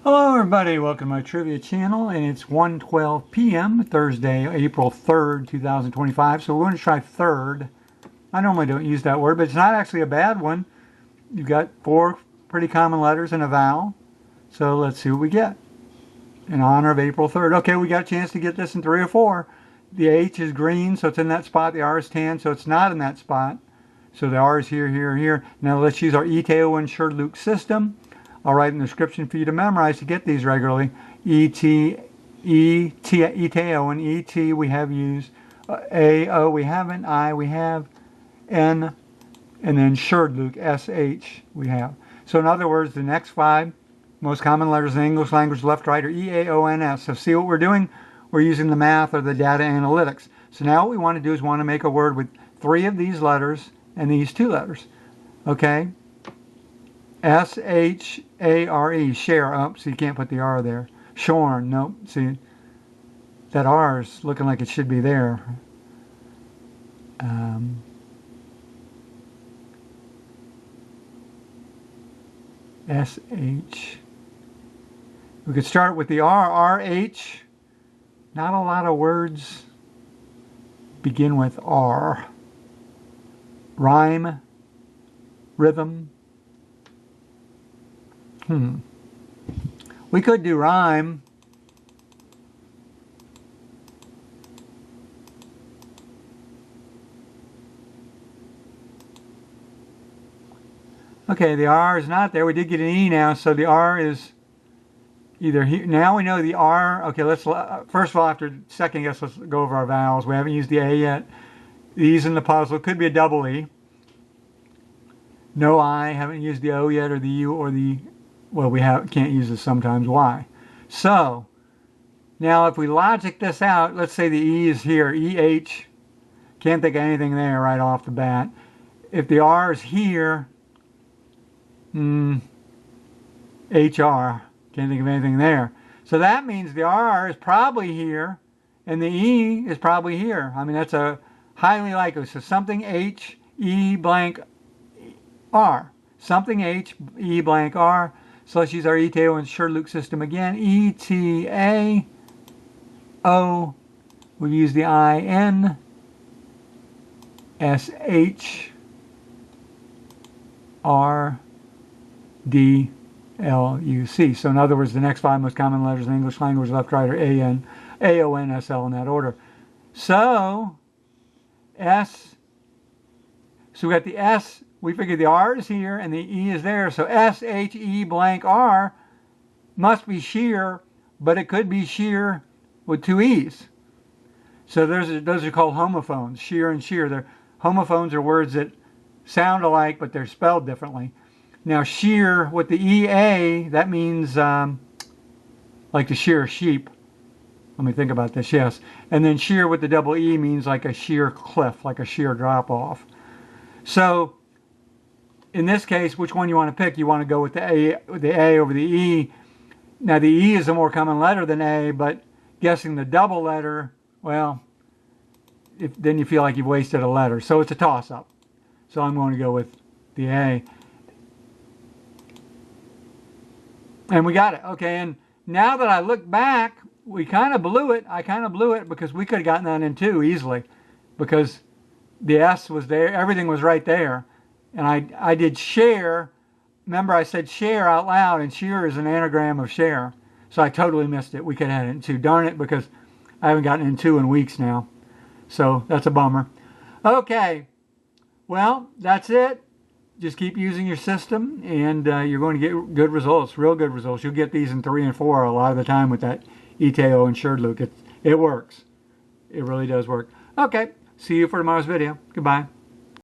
Hello everybody, welcome to my trivia channel, and it's 1:12 p.m. Thursday, April 3rd, 2025. So we're going to try third. I normally don't use that word, but it's not actually a bad one. You've got 4 pretty common letters and a vowel. So let's see what we get. In honor of April 3rd. Okay, we got a chance to get this in 3 or 4. The H is green, so it's in that spot. The R is tan, so it's not in that spot. So the R is here, here, here. Now let's use our ETAOIN SHRDLUC system. I'll write in the description for you to memorize to get these regularly. ETAOIN, ET we have used, A, O we haven't, I we have, N, and then SHRDLUC, SH we have. So in other words, the next 5 most common letters in the English language, left, right, are EAONS. So see what we're doing? We're using the math or the data analytics. So now what we want to do is want to make a word with 3 of these letters and these 2 letters. Okay? S-H-A-R-E, share. Oh, so you can't put the R there. Shorn, nope. See, that R is looking like it should be there. S-H. We could start with the R, R-H. Not a lot of words begin with R. Rhyme, rhythm. We could do rhyme. Okay, the R is not there. We did get an E now, so the R is either here. Now we know the R. Okay, let's first of all, after second guess, let's go over our vowels. We haven't used the A yet. The E's in the puzzle. Could be a double E. No I. Haven't used the O yet, or the U, or the, well, we can't use this sometimes. Y. So now if we logic this out, let's say the E is here. E-H. Can't think of anything there right off the bat. If the R is here, H-R. Can't think of anything there. So that means the R is probably here, and the E is probably here. I mean, that's a highly likely. So something H, E blank R. Something H, E blank R. So let's use our ETAOIN SHRDLUC system again. E-T-A-O. We use the I-N. S-H-R-D-L-U-C. So in other words, the next 5 most common letters in the English language, left, right, are A-N, A-O-N, S-L in that order. So, S. So we got the S. We figured the R is here and the E is there. So S-H-E blank R must be sheer, but it could be sheer with 2 E's. So those are called homophones, sheer and sheer. Homophones are words that sound alike, but they're spelled differently. Now sheer with the E-A, that means like to shear a sheep. Let me think about this, yes. And then sheer with the double E means like a sheer cliff, like a sheer drop off. So in this case, which one you want to pick? You want to go with the A over the E. Now the E is a more common letter than A, but guessing the double letter, well, then you feel like you've wasted a letter. So it's a toss-up. So I'm going to go with the A. And we got it. Okay, and now that I look back, we kind of blew it. I kind of blew it because we could have gotten that in 2 easily, because the S was there. Everything was right there. And I did share. Remember, I said share out loud, and shear is an anagram of share. So I totally missed it. We could have had it in 2. Darn it, because I haven't gotten in 2 in weeks now. So that's a bummer. Okay. Well, that's it. Just keep using your system, and you're going to get good results, real good results. You'll get these in 3 and 4 a lot of the time with that ETAOIN SHRDLUC. It works. It really does work. Okay. See you for tomorrow's video. Goodbye.